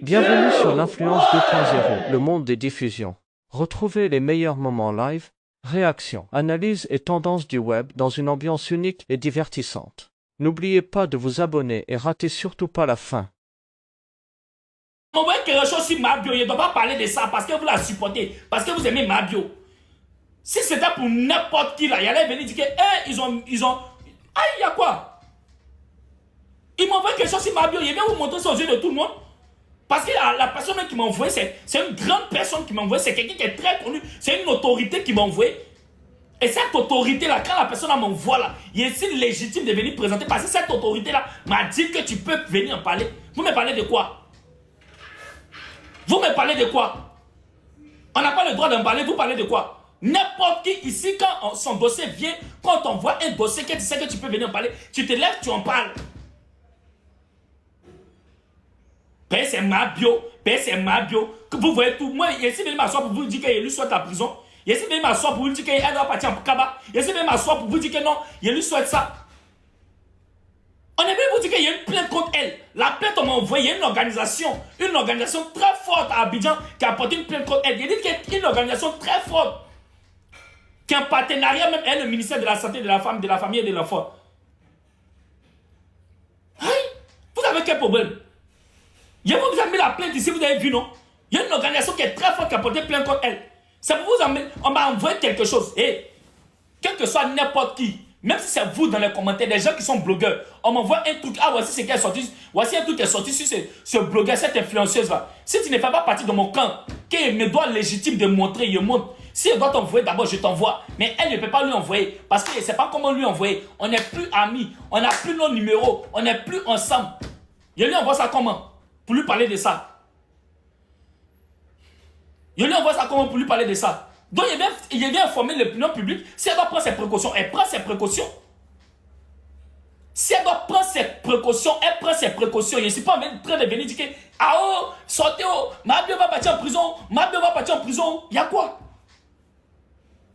Bienvenue sur l'Influence 2.0, le monde des diffusions. Retrouvez les meilleurs moments live, réactions, analyses et tendances du web dans une ambiance unique et divertissante. N'oubliez pas de vous abonner et ratez surtout pas la fin. On voit quelque chose sur Mabio, il ne doit pas parler de ça parce que vous la supportez, parce que vous aimez Mabio. Si c'était pour n'importe qui là, il allait venir dire que ils ont... Ah, il y a quoi? Il m'envoie quelque chose sur Mabio, il vient vous montrer ça aux yeux de tout le monde. Parce que la personne qui m'a envoyé, c'est une grande personne qui m'a envoyé, c'est quelqu'un qui est très connu, c'est une autorité qui m'a envoyé. Et cette autorité-là, quand la personne m'envoie là, il est si légitime de venir présenter parce que cette autorité-là m'a dit que tu peux venir en parler. Vous me parlez de quoi? Vous me parlez de quoi? On n'a pas le droit d'en parler, vous parlez de quoi? N'importe qui ici, quand son dossier vient, quand on voit un dossier que tu sais que tu peux venir en parler, tu te lèves, tu en parles. Ben c'est Mabio, que vous voyez tout. Moi, il essaie de m'asseoir pour vous dire qu'il lui souhaite la prison. Il essaie de m'asseoir pour vous dire qu'il doit partir en Kaba. Il essaie de m'asseoir pour vous dire que non, il lui souhaite ça. On est venu vous dire qu'il y a une plainte contre elle. La plainte, on m'a envoyé une organisation très forte à Abidjan qui a porté une plainte contre elle. Il dit qu'il y a une organisation très forte qui est en partenariat même avec le ministère de la Santé, de la Femme, de la Famille et de l'Enfant. Hey, vous avez quel problème? Je vous ai mis la plainte ici, vous avez vu, non? Il y a une organisation qui est très forte qui a porté plainte contre elle. C'est pour vous amener, on m'a envoyé quelque chose. Et quel que soit n'importe qui, même si c'est vous dans les commentaires, des gens qui sont blogueurs, on m'envoie un truc, ah voici ce qui est sorti, voici un truc qui est sorti sur ce blogueur, cette influenceuse-là. Si tu ne fais pas partie de mon camp, qu'il me doit légitime de montrer, il montre. Si elle doit t'envoyer, d'abord je t'envoie. Mais elle ne peut pas lui envoyer, parce que je ne sais pas comment lui envoyer. On n'est plus amis, on n'a plus nos numéros, on n'est plus ensemble. Je lui envoie ça comment? Pour lui parler de ça. Je lui envoie ça comment pour lui parler de ça. Donc il vient informer l'opinion publique. Si elle doit prendre ses précautions, elle prend ses précautions. Si elle doit prendre ses précautions, elle prend ses précautions. Je ne suis pas en train de venir dire que ah oh, sortez oh, Mabio va partir en prison, Mabio va partir en prison. Il y a quoi?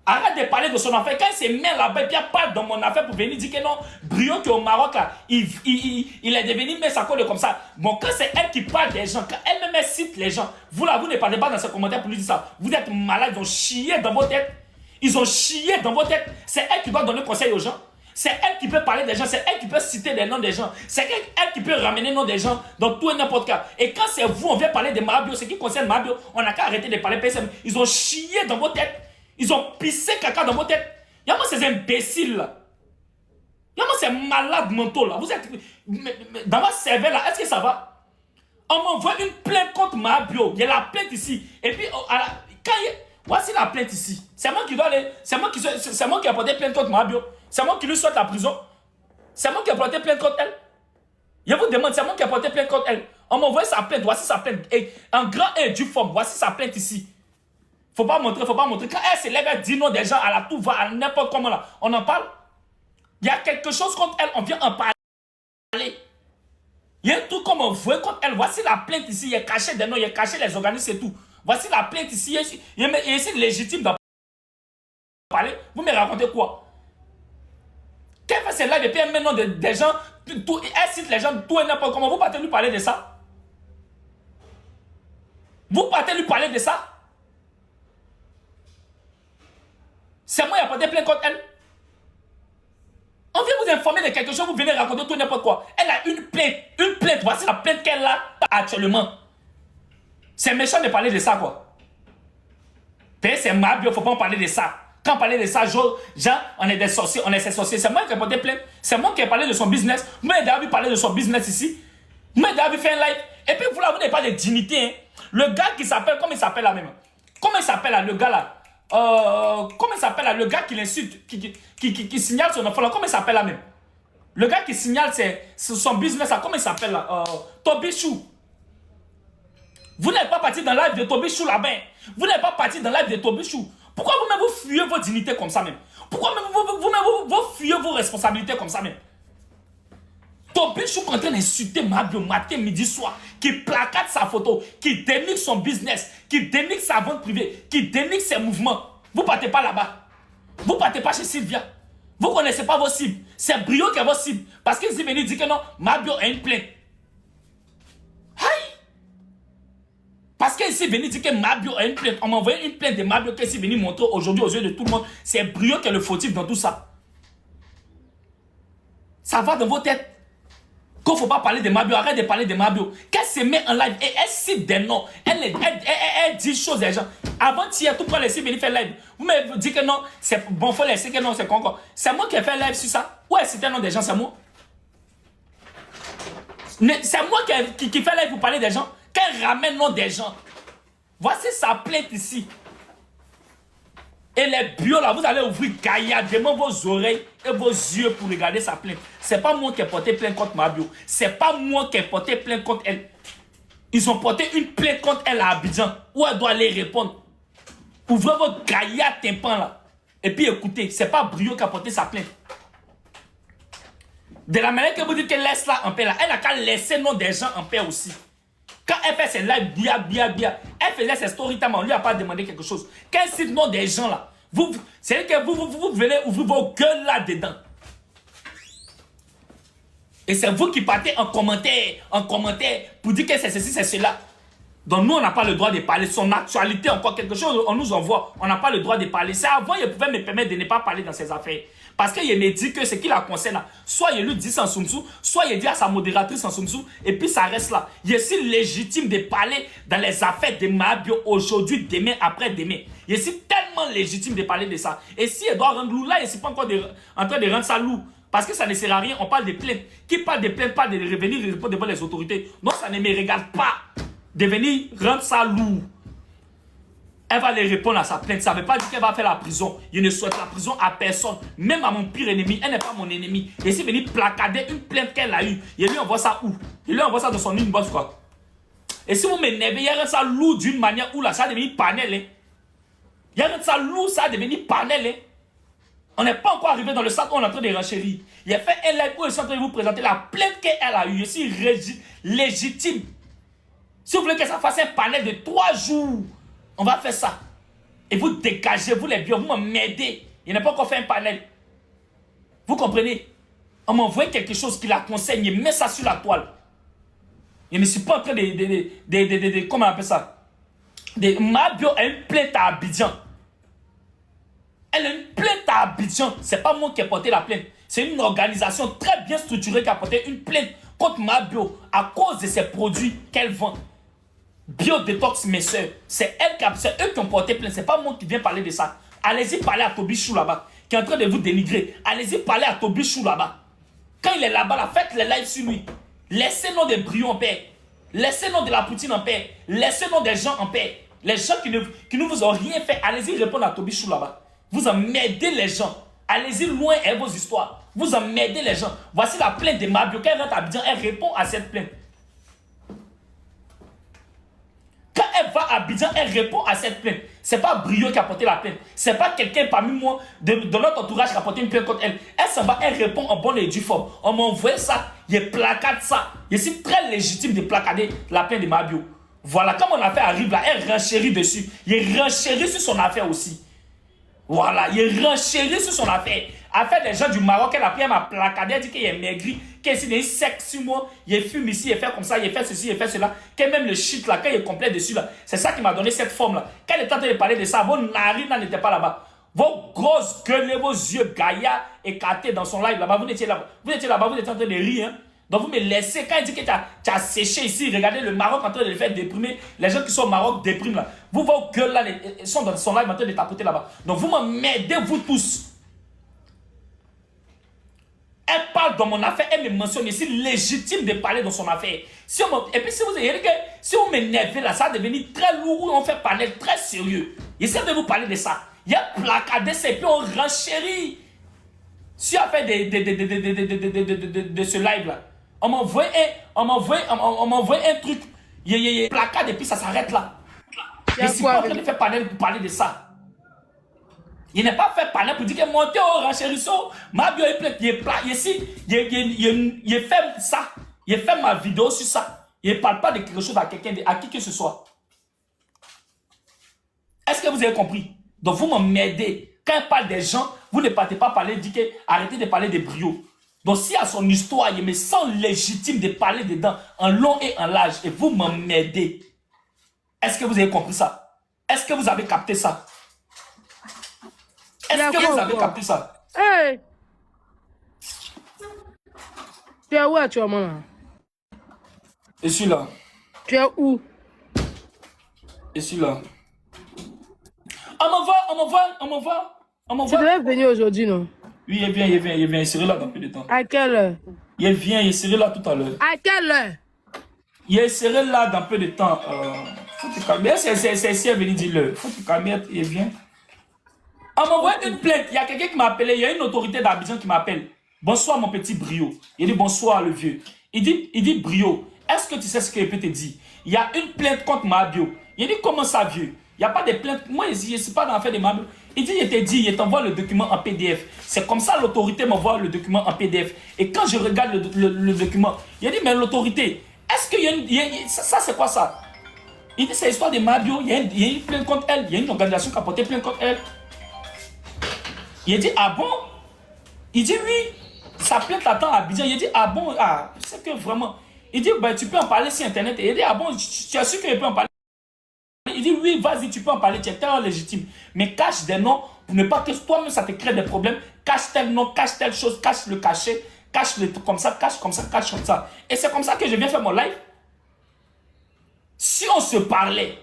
Arrête de parler de son affaire. Quand il se met là-bas et puis il parle dans mon affaire pour venir dire que non, Brio qui est au Maroc là, il est devenu Messakole comme ça. Bon, quand c'est elle qui parle des gens, quand elle-même cite les gens, vous là, vous ne parlez pas dans ses commentaires pour lui dire ça. Vous êtes malade, ils ont chié dans vos têtes. Ils ont chié dans vos têtes. C'est elle qui doit donner conseil aux gens. C'est elle qui peut parler des gens. C'est elle qui peut citer les noms des gens. C'est elle qui peut ramener les noms des gens dans tout et n'importe quoi. Et quand c'est vous, on vient parler de Mabio, ce qui concerne Mabio, on n'a qu'à arrêter de parler PSM. Ils ont chié dans vos têtes. Ils ont pissé caca dans vos têtes. Y'a moi ces imbéciles là. Y'a moi ces malades mentaux là. Vous êtes dans votre cerveau là. Est-ce que ça va? On m'envoie une plainte contre Mabio. Il y a la plainte ici. Et puis voici la plainte ici. C'est moi qui dois aller. C'est moi qui ai porté plainte contre Mabio. C'est moi qui lui souhaite la prison. C'est moi qui ai porté plainte contre elle. Je vous demande, c'est moi qui ai porté plainte contre elle. On m'envoie sa plainte. Voici sa plainte. Et en grand et du forme. Voici sa plainte ici. Faut pas montrer, faut pas montrer. Quand elle se lève, elle dit non des gens à la tout va, à n'importe comment là. On en parle. Il y a quelque chose contre elle, on vient en parler. Il y a un truc comme on voit contre elle. Voici la plainte ici, il est caché des noms, il est caché les organismes et tout. Voici la plainte ici, il est ici légitime d'en parler. Vous me racontez quoi? Qu'elle fait celle-là et puis elle met nom des gens, tout, elle cite les gens tout et n'importe comment. Vous partez lui parler de ça? Vous partez lui parler de ça? C'est moi qui ai porté plainte contre elle. On vient vous informer de quelque chose, vous venez raconter tout n'importe quoi. Elle a une plainte. Une plainte. Voici la plainte qu'elle a actuellement. C'est méchant de parler de ça, quoi. C'est Mabio, il ne faut pas en parler de ça. Quand on parlait de ça, genre, on est des sorciers, on est ses sorciers. C'est moi qui ai porté plainte. C'est moi qui ai parlé de son business. Vous m'avez déjà vu parler de son business ici. Vous m'avez déjà vu faire un live. Et puis vous là, vous n'avez pas de dignité. Hein. Le gars qui s'appelle, comment il s'appelle là même? Comment il s'appelle là, le gars là? Comment il s'appelle là? Le gars qui l'insulte, qui signale son enfant là, comment il s'appelle là même? Le gars qui signale son business là, comment il s'appelle là? Tobichou. Vous n'êtes pas parti dans le live de Tobichou là-bas. Vous n'êtes pas parti dans le live de Tobichou. Pourquoi vous-même vous fuyez vos dignités comme ça même? Pourquoi vous fuyez vos responsabilités comme ça même? Tobichou est en train d'insulter Mabio matin, midi, soir, qui placate sa photo, qui dénigre son business, qui dénigre sa vente privée, qui dénigre ses mouvements. Vous ne partez pas là-bas. Vous ne partez pas chez Sylvia. Vous ne connaissez pas vos cibles. C'est Brio qui est vos cibles. Parce qu'il s'est venu dire que non, Mabio a une plainte. Aïe! Parce qu'elle s'est venue dire que Mabio a une plainte. On m'a envoyé une plainte de Mabio qu'elle s'est venue montrer aujourd'hui aux yeux de tout le monde. C'est Brio qui est le fautif dans tout ça. Ça va dans vos têtes. Qu'il ne faut pas parler de Mabio, arrête de parler de Mabio. Qu'elle se met en live et elle cite des noms. Elle dit choses des gens. Avant-hier, tout le monde laissé venir faire live. Vous me dites que non, c'est bon, il faut laisser que non, c'est quoi encore. C'est moi qui ai fait live sur ça. Où est-ce que le nom des gens, c'est moi? C'est moi qui fais live pour parler des gens. Qu'elle ramène le nom des gens. Voici sa plainte ici. Et les bio là, vous allez ouvrir gaillardement vos oreilles et vos yeux pour regarder sa plainte. C'est pas moi qui ai porté plainte contre ma bio. C'est pas moi qui ai porté plainte contre elle. Ils ont porté une plainte contre elle à Abidjan où elle doit aller répondre. Ouvrez votre gaillard tympan là. Et puis écoutez, c'est pas Brio qui a porté sa plainte. De la manière que vous dites qu'elle laisse là en paix là, elle n'a qu'à laisser le nom des gens en paix aussi. Quand elle fait ses lives, elle faisait ses story time, on lui a pas demandé quelque chose. Quand elle cite le nom des gens là, c'est que vous venez ouvrir vos gueules là-dedans. Et c'est vous qui partez en commentaire pour dire que c'est ceci, c'est cela. Donc nous, on n'a pas le droit de parler. Son actualité, encore quelque chose, on nous envoie. On n'a pas le droit de parler. C'est avant, il pouvait me permettre de ne pas parler dans ses affaires. Parce qu'il me dit que ce qui la concerne, soit il lui dit sans soumsou, soit il dit à sa modératrice sans soumsou, et puis ça reste là. Il est si légitime de parler dans les affaires de Mabio aujourd'hui, demain, après-demain. Il est si tellement légitime de parler de ça. Et si elle doit rendre lourd, là, il n'est pas encore en train de rendre ça lourd. Parce que ça ne sert à rien, on parle de plaintes. Qui parle de plaintes, parle de revenir répondre devant les autorités. Non, ça ne me regarde pas de venir rendre ça lourd. Elle va aller répondre à sa plainte. Ça ne veut pas dire qu'elle va faire la prison. Je ne souhaite la prison à personne. Même à mon pire ennemi. Elle n'est pas mon ennemi. Et si venir placader une plainte qu'elle a eue, il lui envoie ça où? Il lui envoie ça dans son inbox quoi. Et si vous m'énervez, il y a ça lourd d'une manière où là, ça va devenir panel. Hein. Il y a ça lourd, ça va devenir panel. Hein. On n'est pas encore arrivé dans le stade où on est en train de renchérir. Il a fait un live où il est en train de vous présenter la plainte qu'elle a eue. C'est légitime. Si vous voulez que ça fasse un panel de 3 jours, on va faire ça. Et vous dégagez, vous les vieux, vous m'aidez. Il n'a pas encore fait un panel. Vous comprenez? On m'envoie quelque chose qui la concerne, il met ça sur la toile. Je ne suis pas en train comment on appelle ça? Mabio a une plainte à Abidjan. Elle a une plainte à Abidjan. Ce n'est pas moi qui ai porté la plainte. C'est une organisation très bien structurée qui a porté une plainte contre Mabio à cause de ses produits qu'elle vend. Biodétox, mes soeurs, c'est eux qui ont porté plainte, c'est pas moi qui viens parler de ça. Allez-y parler à Toby Chou là-bas, qui est en train de vous dénigrer. Allez-y parler à Toby Chou là-bas. Quand il est là-bas, là, faites les lives sur lui. Laissez le nom des Brio en paix. Laissez le nom de la Poutine en paix. Laissez le nom des gens en paix. Les gens qui ne vous ont rien fait, allez-y répondre à Toby Chou là-bas. Vous emmerdez les gens. Allez-y loin avec vos histoires. Vous emmerdez les gens. Voici la plainte de Mabio. Quand elle rentre à Abidjan, elle répond à cette plainte. Quand elle va à Abidjan, elle répond à cette plainte. Ce n'est pas Brio qui a porté la plainte. Ce n'est pas quelqu'un parmi moi, de notre entourage qui a porté une plainte contre elle. Elle s'en va, elle répond en bonne et due forme. On m'a envoyé ça, il placade ça. Je suis très légitime de placader la plainte de Mabio. Voilà, quand mon affaire arrive là, elle renchérit dessus. Il renchérit sur son affaire aussi. Voilà, il renchérit sur son affaire. Affaire des gens du Maroc, elle a pris, elle m'a placadé, elle dit qu'il est maigri, qu'il est sec sur moi, il fume ici, il fait comme ça, il fait ceci, il fait cela. Que même le shit là, quand il est complet dessus là, c'est ça qui m'a donné cette forme là. Quand elle est en train de parler de ça, vos narines n'étaient pas là-bas. Vos grosses gueules, vos yeux gaillards écartés dans son live là-bas, vous étiez là-bas, vous étiez en train de rire. Hein? Donc vous me laissez, quand il dit que tu as séché ici, regardez le Maroc en train de le faire déprimer, les gens qui sont au Maroc dépriment là. Vous, vos gueules là, ils sont dans son live en train de tapoter là-bas. Donc vous m'aidez, vous tous. Elle parle dans mon affaire, elle me mentionne ici, légitime de parler dans son affaire. Et puis si vous m'énervez là, ça va devenir très lourd, on fait parler très sérieux. J'essaie de vous parler de ça. Il y a placardé, et puis on renchérit. Si on fait de ce live là, on m'envoie un truc, il y a placard et puis ça s'arrête là. Je suis pas en train de faire parler de ça. Il n'est pas fait parler pour dire que montez au renchérissement, Mabio est plein, il fait ça, il fait ma vidéo sur ça. Il ne parle pas de quelque chose à quelqu'un, à qui que ce soit. Est-ce que vous avez compris? Donc vous m'aidez. Quand il parle des gens, vous ne partez pas parler, dites que arrêtez de parler des Brio. Donc s'il y a son histoire, il me sent légitime de parler dedans en long et en large. Et vous m'aidez. Est-ce que vous avez compris ça? Est-ce que vous avez capté ça? Est-ce que vous avez capté ça? Hey! Tu es où actuellement là? Je suis là. Tu es où? Je suis là. On m'envoie. Tu devais venir aujourd'hui, non? Oui, il vient. Il serait là dans peu de temps. À quelle heure? Il serait là tout à l'heure. À quelle heure? Il serait là dans peu de temps. Faut te calmer. C'est si elle venu dire le. Faut te calmer, il vient. On m'envoie une plainte. Il y a quelqu'un qui m'a appelé. Il y a une autorité d'Abidjan qui m'appelle. Bonsoir, mon petit Brio. Il dit bonsoir, le vieux. Il dit Brio, est-ce que tu sais ce qu'il peut te dire? Il y a une plainte contre Mabio. Il dit comment ça, vieux? Il n'y a pas de plainte. Moi, je ne suis pas dans l'affaire de Mabio. Il dit, il t'envoie le document en PDF. C'est comme ça l'autorité m'envoie le document en PDF. Et quand je regarde le document, il a dit, mais l'autorité, est-ce qu'il y a une... Ça, c'est quoi ça? Il dit, c'est l'histoire de Mabio. Il y a une plainte contre elle. Il y a une organisation qui a porté plainte contre elle. Il a dit, ah bon? Il dit, oui. Sa plainte attend à Abidjan. Il dit, ah bon? Ah, c'est que vraiment... Il dit, ben, tu peux en parler sur Internet. Et il dit, ah bon, tu es sûr que je peux en parler? Il dit, oui, vas-y, tu peux en parler, tu es tellement légitime. Mais cache des noms pour ne pas que toi-même, ça te crée des problèmes. Cache tel nom, cache telle chose, cache le cachet, cache le truc comme ça, cache comme ça, cache comme ça. Et c'est comme ça que je viens faire mon live. Si on se parlait,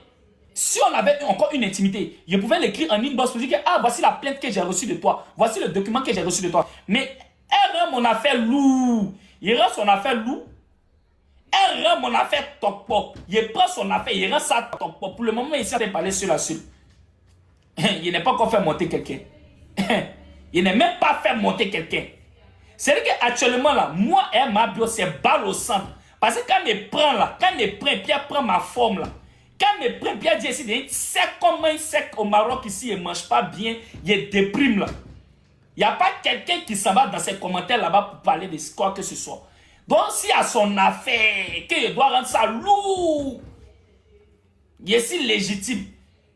si on avait encore une intimité, je pouvais l'écrire en inbox pour dire que, ah, voici la plainte que j'ai reçue de toi. Voici le document que j'ai reçu de toi. Mais elle rend mon affaire lourd. Il rend son affaire lourd. Elle rend mon affaire top-pop. Il prend son affaire, il rend ça top-pop. Pour le moment, il s'est parlé sur la seule. Il n'est pas encore fait monter quelqu'un. Il n'est même pas fait monter quelqu'un. C'est-à-dire qu'actuellement, là, moi et ma bio, c'est balle au centre. Parce que quand il prend là, quand il prend, Pierre prend ma forme là. Quand il prend, Pierre dit ici, il sait comment il sait qu'au Maroc ici, il ne mange pas bien, il déprime là. Il n'y a pas quelqu'un qui s'en va dans ses commentaires là-bas pour parler de quoi que ce soit. Donc, s'il y a son affaire, qu'il doit rendre ça lourd, il est si légitime.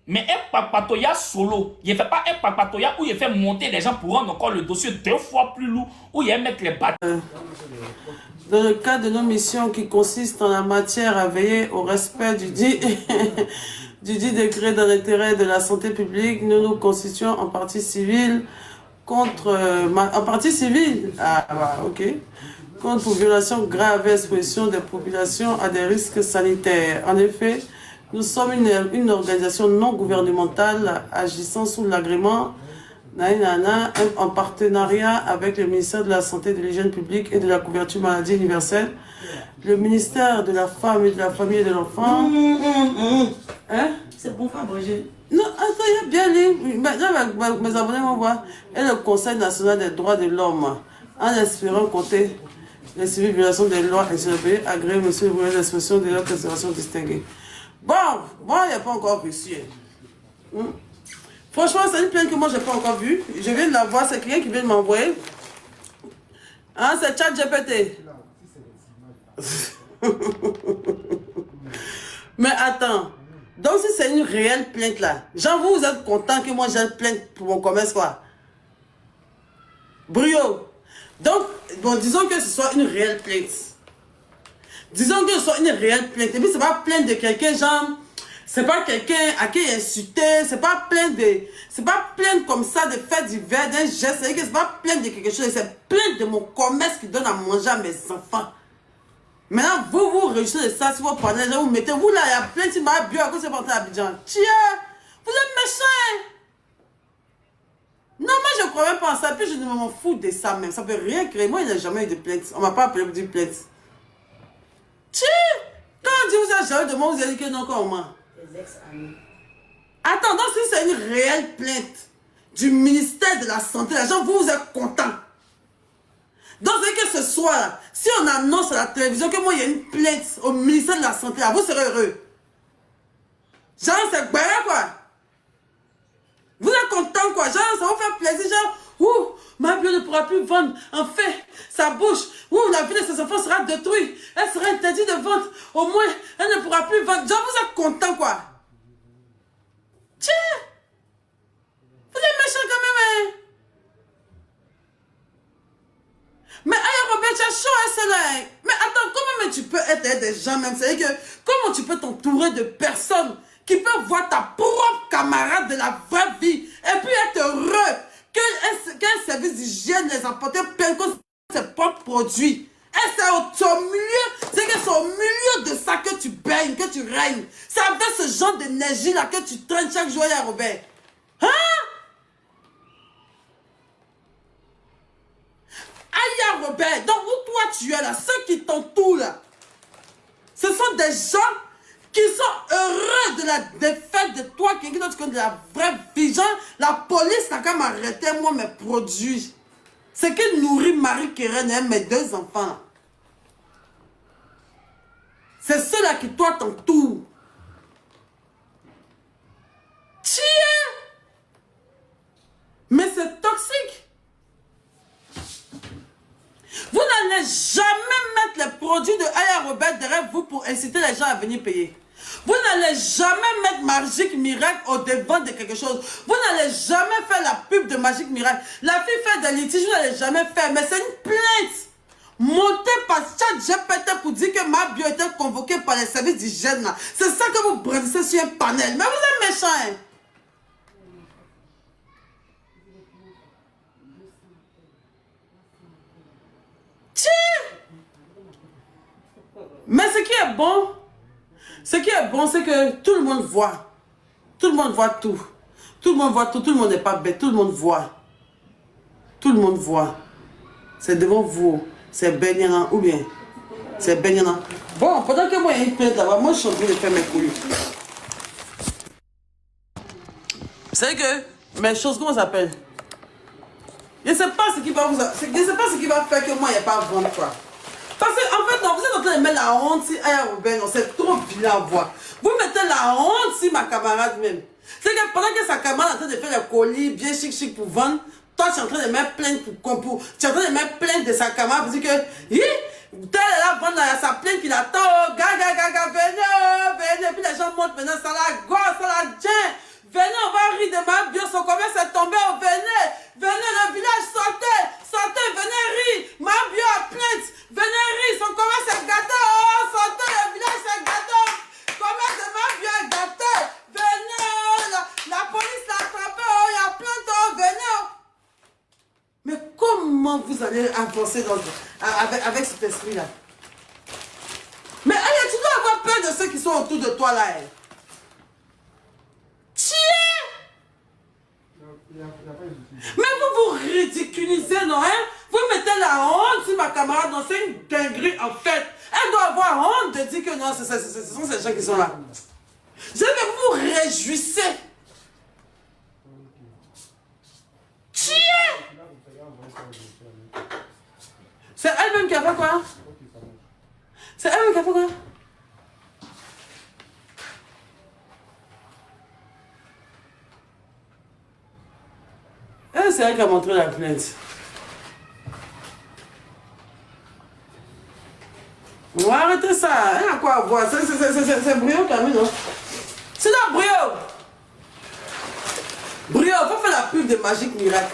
Mais un papatoya solo, il ne fait pas un papatoya où il fait monter les gens pour rendre encore le dossier 2 fois plus lourd, où il mettre les bâtons. Dans le cadre de nos missions qui consistent en la matière à veiller au respect du dit décret dans l'intérêt de la santé publique, nous nous constituons en partie civile contre... en partie civile, contre pour violation grave et exposition des populations à des risques sanitaires. En effet, nous sommes une organisation non gouvernementale agissant sous l'agrément en partenariat avec le ministère de la Santé, de l'Hygiène publique et de la couverture maladie universelle, le ministère de la Femme et de la Famille et de l'Enfant. Hein? C'est bon, Fabrice. Non, attends, il y a bien lu. Maintenant, mes abonnés vont voir. Et le Conseil national des droits de l'homme, en espérant compter les civiles violations des lois et sur le pays, agrée monsieur le l'expression de leur conservation distinguée. Bon, moi, il n'y a pas encore reçu. Franchement, c'est une plainte que moi, je n'ai pas encore vue. Je viens de la voir, c'est quelqu'un qui vient de m'envoyer. Hein, c'est ChatGPT. Mais attends. Donc, si c'est une réelle plainte là, genre vous êtes content que moi j'ai une plainte pour mon commerce quoi? Brio. Donc, bon, disons que ce soit une réelle plainte. Disons que ce soit une réelle plainte. Et puis, c'est pas plainte de quelqu'un, genre, c'est pas quelqu'un à qui il est insulté, c'est pas plainte de. C'est pas plainte comme ça de faits divers, d'un geste. C'est pas plainte de quelque chose, c'est plainte de mon commerce qui donne à manger à mes enfants. Maintenant, vous réussissez de ça, si vous prenez, vous mettez, vous là, il y a plein de ma bio à cause de votre Abidjan. Tiens, vous êtes méchants. Non, moi je ne crois même pas en ça, puis je ne m'en fous de ça même. Ça ne peut rien créer. Moi, il n'y a jamais eu de plainte. On ne m'a pas appelé pour dire plainte. Tiens, quand on dit vous avez jamais de moi, vous avez dit que non, comment? Attends, donc si c'est une réelle plainte du ministère de la Santé, les gens, vous êtes contents. Donc, c'est que ce soir, si on annonce à la télévision que moi, il y a une plainte au ministère de la Santé, là, vous serez heureux. Genre, c'est quoi, quoi. Vous êtes content, quoi. Genre, ça vous fait plaisir. Genre, ouh, ma bio ne pourra plus vendre. En fait, sa bouche, ouh, la vie de ses enfants sera détruite. Elle sera interdite de vente. Au moins, elle ne pourra plus vendre. Genre, vous êtes content, quoi. Tiens, vous êtes méchant quand même, hein. Mais Robert, tu as chaud, c'est là. Mais attends, comment tu peux être avec des gens même. C'est-à-dire que comment tu peux t'entourer de personnes qui peuvent voir ta propre camarade de la vraie vie et puis être heureux qu'un service d'hygiène les apporte plein de ses propres produits. Et c'est au milieu, c'est que c'est au milieu de ça que tu baignes, que tu règnes. C'est avec ce genre d'énergie là que tu traînes chaque jour à Robert. Hein? Aïe Robert, donc où toi tu es là, ceux qui t'entourent là, ce sont des gens qui sont heureux de la défaite de toi, qui ont de la vraie vie. Genre, la police n'a qu'à m'arrêter moi mes produits. C'est qui nourrit Marie-Kérène et mes 2 enfants. C'est ceux-là qui toi t'entourent. Tiens! Mais c'est toxique. Vous n'allez jamais mettre les produits de Aya Robert derrière vous pour inciter les gens à venir payer. Vous n'allez jamais mettre Magique Miracle au devant de quelque chose. Vous n'allez jamais faire la pub de Magique Miracle. La fille fait des litiges, vous n'allez jamais faire. Mais c'est une plainte montée par ChatGPT pour dire que ma bio était convoquée par les services d'hygiène. C'est ça que vous brandissez sur un panel. Mais vous êtes méchant. Hein? Mais ce qui est bon, c'est que tout le monde voit. Tout le monde voit tout. Tout le monde voit tout. Tout le monde n'est pas bête. Tout le monde voit. Tout le monde voit. C'est devant vous. C'est Benyana ou bien c'est Benyana. Bon, pendant que moi, il y a une plainte là-bas, moi, je suis en train de faire mes couilles. C'est que mes choses, comment ça s'appelle? Je ne sais pas ce qui va vous... Je ne sais pas ce qui va faire que moi, il n'y a pas à vendre quoi. Parce qu'en fait, non, vous êtes en train de mettre la honte si Aya Robert, non, c'est trop vilain à voir. Vous mettez la honte si ma camarade même. C'est que pendant que sa camarade est en train de faire les colis bien chic pour vendre, toi, tu es en train de mettre plainte pour tu es en train de mettre plainte de sa camarade pour dire que, hi, telle est là, vendre sa plainte qu'il attend, venez, puis les gens montent maintenant, ça la gosse, ça la tient. Venez, on va rire de ma bio, son commerce est tombé, venez, le village, sortez, venez rire, ma bio a plainte, venez rire, son commerce est gâté, oh, sortez, le village est gâté, commerce de ma bio est gâté, venez, la police l'a attrapé, oh, il y a plainte, oh, venez. Mais comment vous allez avancer avec cet esprit-là? Mais allez, tu dois avoir peur de ceux qui sont autour de toi là. Mais vous vous ridiculisez, non, hein? Vous mettez la honte sur ma camarade, non, c'est une dinguerie en fait. Elle doit avoir honte de dire que non, ce sont ces gens qui sont là. Je vais vous réjouissez. C'est elle-même qui a fait quoi? C'est elle-même qui a fait quoi? C'est elle qui a montré la plainte. On va arrêter ça. Elle a quoi à voir? C'est Brio qui a mis, non? C'est là, Brio! Brio, faut faire la pub de Magique Miracle.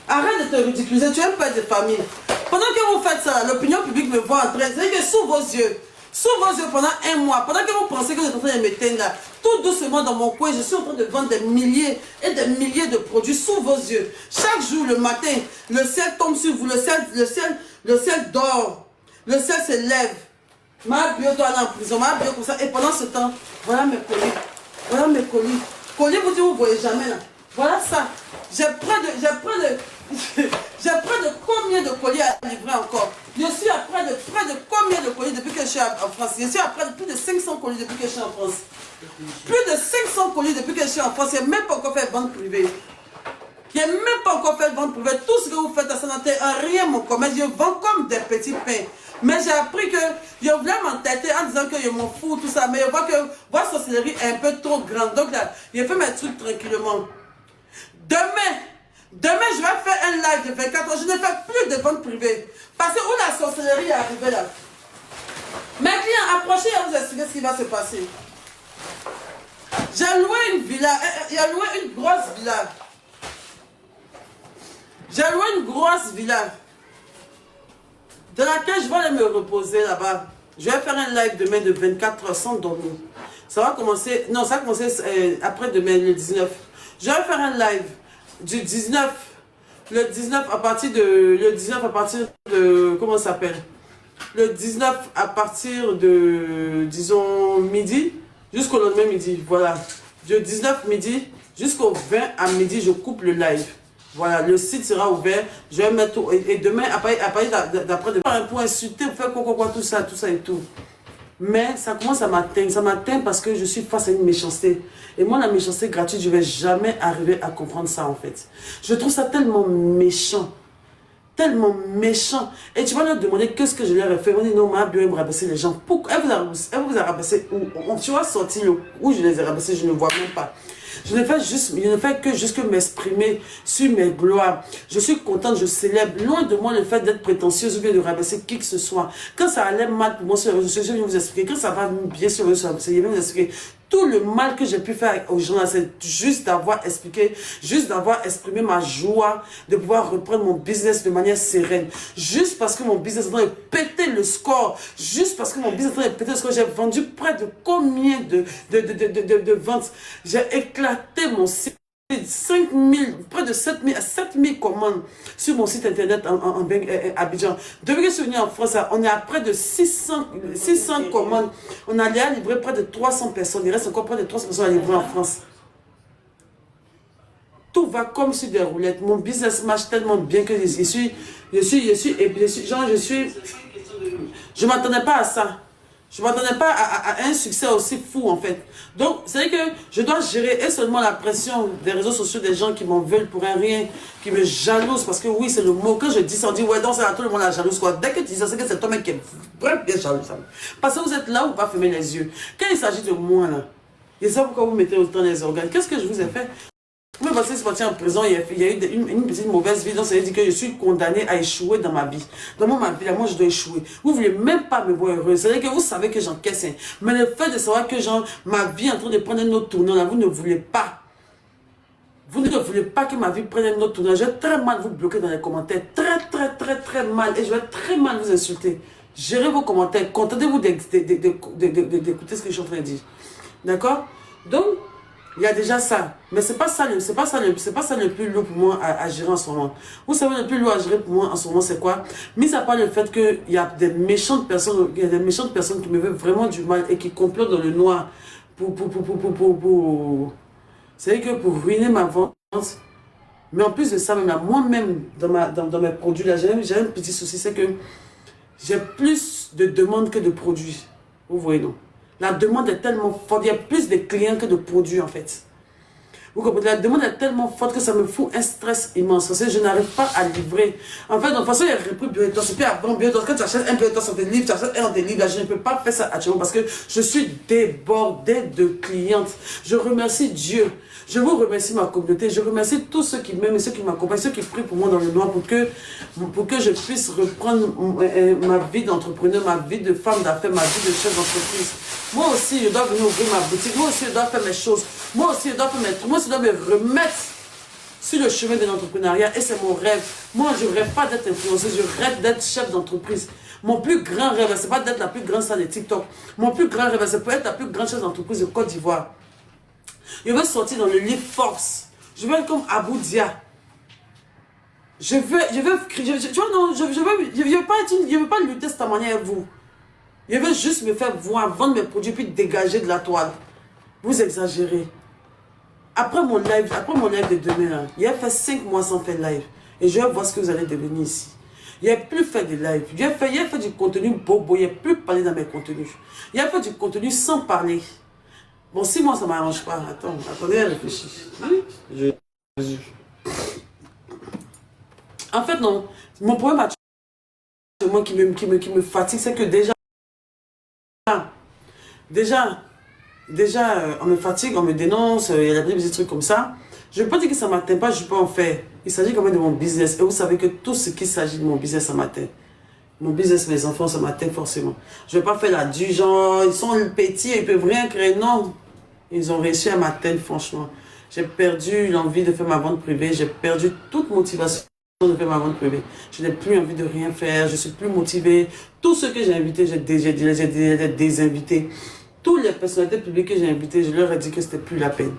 Arrête de te ridiculiser, tu es un père de famille. Pendant que vous faites ça, l'opinion publique me voit en train. C'est-à-dire que sous vos yeux pendant un mois, pendant que vous pensez que vous êtes en train de m'éteindre là, tout doucement dans mon coin, je suis en train de vendre des milliers et des milliers de produits sous vos yeux. Chaque jour, le matin, le ciel tombe sur vous, le ciel dort, le ciel se lève. Ma bio doit aller en prison, ma bio comme ça. Et pendant ce temps, voilà mes colis. Voilà mes colis. Colis, vous dites, vous ne voyez jamais là. Voilà ça. J'ai près de combien de colis à livrer encore? Je suis à près de combien de colis depuis que je suis en France? Je suis à près de plus de 500 colis depuis que je suis en France. Plus de 500 colis depuis que je suis en France. Il n'y a même pas encore fait vente privée. Il n'y a même pas encore fait vente privée. Tout ce que vous faites à Saint-Nantais, rien mon commerce. Je vends comme des petits pains. Mais j'ai appris que je voulais m'entêter en disant que je m'en fous, tout ça. Mais je vois que votre sorcellerie est un peu trop grande. Donc là, je fais mes trucs tranquillement. Demain, je vais faire un live de 24 heures. Je ne fais plus de vente privée. Parce que où la sorcellerie est arrivée là. Mes clients, approchez et vous expliquer ce qui va se passer. J'ai loué une villa. J'ai loué une grosse villa. J'ai loué une grosse villa. De laquelle je vais aller me reposer là-bas. Je vais faire un live demain de 24 heures sans dormir. Ça va commencer, non, ça va commencer après demain, le 19. Je vais faire un live du 19, le 19 à partir de, comment ça s'appelle? Le 19 à partir de, disons, midi, jusqu'au lendemain midi, voilà. Du 19 midi jusqu'au 20 à midi, je coupe le live. Voilà, le site sera ouvert. Je vais mettre tout. Et demain, après d'après, pour insulter, faire quoi, tout ça et tout. Mais ça commence à m'atteindre. Ça m'atteint parce que je suis face à une méchanceté. Et moi, la méchanceté gratuite, je ne vais jamais arriver à comprendre ça, en fait. Je trouve ça tellement méchant. Tellement méchant. Et tu vas leur demander qu'est-ce que je leur ai fait. On dit non, ma bio me rabaisser les gens. Pourquoi elle vous a rabaissé où? Tu vas sortir où je les ai rabaissés, je ne vois même pas. Je ne fais que juste m'exprimer sur mes gloires. Je suis contente, je célèbre. Loin de moi le fait d'être prétentieuse ou bien de rabaisser qui que ce soit. Quand ça allait mal pour moi sur les réseaux sociaux, je vais vous expliquer. Quand ça va bien sur les réseaux sociaux, je vais vous expliquer. Tout le mal que j'ai pu faire aux gens, c'est juste d'avoir expliqué, juste d'avoir exprimé ma joie de pouvoir reprendre mon business de manière sereine. Juste parce que mon business est en train de péter le score. Juste parce que mon business est en train de péter le score. J'ai vendu près de combien de ventes. J'ai éclaté mon site. 5000, près de 7000 commandes sur mon site internet en Abidjan. Depuis que je suis venu en France, on est à près de 600 commandes. On a déjà livré près de 300 personnes. Il reste encore près de 300 personnes à livrer en France. Tout va comme sur des roulettes. Mon business marche tellement bien que je m'attendais pas à ça. Je ne m'attendais pas à un succès aussi fou, en fait. Donc, c'est que je dois gérer et seulement la pression des réseaux sociaux, des gens qui m'en veulent pour un rien, qui me jalousent. Parce que oui, c'est le mot. Quand je dis ça, on dit, ouais, donc c'est à tout le monde la jalouse, quoi. Dès que tu dis ça, c'est que c'est toi mec qui est vraiment bien jaloux. Parce que vous êtes là, vous ne pouvez pas fermer les yeux. Quand il s'agit de moi, là, et ça, pourquoi vous mettez autant les organes? Qu'est-ce que je vous ai fait? Oui, parce que c'est parti en prison, il y a eu une petite mauvaise vie, donc ça veut dire que je suis condamné à échouer dans ma vie. Dans ma vie, là, moi, je dois échouer. Vous ne voulez même pas me voir heureuse. C'est-à-dire que vous savez que j'encaisse. Mais le fait de savoir que ma vie est en train de prendre un autre tournant, là, vous ne voulez pas. Vous ne voulez pas que ma vie prenne un autre tournant. Je vais très mal vous bloquer dans les commentaires. Très mal. Et je vais très mal vous insulter. Gérez vos commentaires. Contentez-vous d'écouter ce que je suis en train de dire. D'accord? Donc, il y a déjà ça. Mais c'est pas ça le plus lourd pour moi à gérer en ce moment. Vous savez, le plus lourd à gérer pour moi en ce moment, c'est quoi? Mis à part le fait qu'il y a des méchantes personnes, qui me veulent vraiment du mal et qui complotent dans le noir c'est-à-dire que pour ruiner ma vente. Mais en plus de ça, même là, moi-même, dans mes produits, là, j'ai un petit souci, c'est que j'ai plus de demandes que de produits. Vous voyez, non? La demande est tellement forte, il y a plus de clients que de produits en fait. Vous comprenez? La demande est tellement forte que ça me fout un stress immense. Parce que je n'arrive pas à livrer. En fait, de toute façon, il y a repris Biotos. Et puis avant Biotos, quand tu achètes un Biotos on te livre, tu achètes un on te livre. Là, je ne peux pas faire ça actuellement parce que je suis débordée de clientes. Je remercie Dieu. Je vous remercie ma communauté. Je remercie tous ceux qui m'aiment et ceux qui m'accompagnent, ceux qui prient pour moi dans le noir pour que je puisse reprendre ma vie d'entrepreneur, ma vie de femme d'affaires, ma vie de chef d'entreprise. Moi aussi, je dois venir ouvrir ma boutique. Moi aussi, je dois faire mes choses. Moi aussi, je dois faire mes trucs. Moi aussi, je dois me remettre sur le chemin de l'entrepreneuriat. Et c'est mon rêve. Moi, je ne rêve pas d'être influenceuse. Je rêve d'être chef d'entreprise. Mon plus grand rêve, ce n'est pas d'être la plus grande salle de TikTok. Mon plus grand rêve, c'est pour être la plus grande chef d'entreprise de Côte d'Ivoire. Je veux sortir dans le livre Force. Je veux être comme Abou Dia. Je veux pas lutter cette manière avec vous. Je veux juste me faire voir, vendre mes produits, puis dégager de la toile. Vous exagérez. Après mon live de demain, là, il a fait 5 mois sans faire live. Et je vais voir ce que vous allez devenir ici. Il n'a plus fait de live. Il a fait du contenu bobo. Il n'a plus parlé dans mes contenus. Il a fait du contenu sans parler. Bon, 6 mois, ça ne m'arrange pas. Attendez à réfléchir. En fait, non. Mon problème moi qui me fatigue, c'est que déjà, on me fatigue, on me dénonce, il y a des petits trucs comme ça. Je ne veux pas dire que ça ne m'atteint pas, je peux en faire. Il s'agit quand même de mon business. Et vous savez que tout ce qui s'agit de mon business, ça m'atteint. Mon business, mes enfants, ça m'atteint forcément. Je ne vais pas faire la du genre, ils sont petits, ils ne peuvent rien créer. Non, ils ont réussi à m'atteindre, franchement. J'ai perdu l'envie de faire ma vente privée. J'ai perdu toute motivation de faire ma vente privée. Je n'ai plus envie de rien faire, je suis plus motivée. Tous ceux que j'ai invités, j'ai désinvité. Toutes les personnalités publiques que j'ai invitées, je leur ai dit que c'était plus la peine.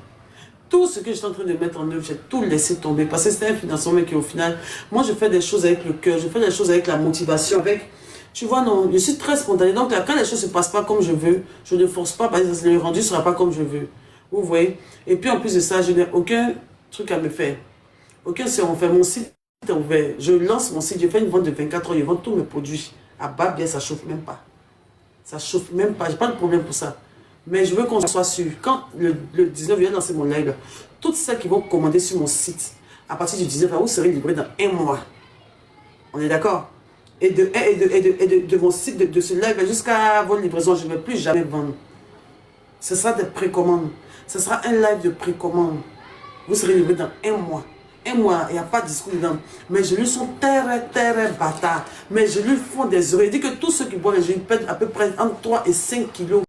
Tout ce que j'étais en train de mettre en œuvre, j'ai tout laissé tomber. Parce que c'était un financement qui, au final, moi, je fais des choses avec le cœur, je fais des choses avec la motivation, avec... Tu vois, non, je suis très spontanée. Donc, là, quand les choses ne se passent pas comme je veux, je ne force pas, parce que le rendu ne sera pas comme je veux. Vous voyez? Et puis, en plus de ça, je n'ai aucun truc à me faire. Aucun sérum fait. Mon site est ouvert. Je lance mon site, je fais une vente de 24 heures, je vends tous mes produits. À bas bien, ça ne chauffe même pas. Ça ne chauffe même pas. Je n'ai pas de problème pour ça. Mais je veux qu'on soit sûr. Quand le 19, je vais lancer mon live, toutes celles qui vont commander sur mon site, à partir du 19, vous serez livré dans 1 mois. On est d'accord? Et de mon site, de ce live jusqu'à vos livraisons, je ne vais plus jamais vendre. Ce sera des précommandes. Ce sera un live de précommande. Vous serez livré dans 1 mois. 1 mois, il n'y a pas de discours dedans. Mais je lui sont très bâtards. Mais je lui font des oreilles. Il dit que tous ceux qui boivent, je lui pète à peu près entre 3 et 5 kilos.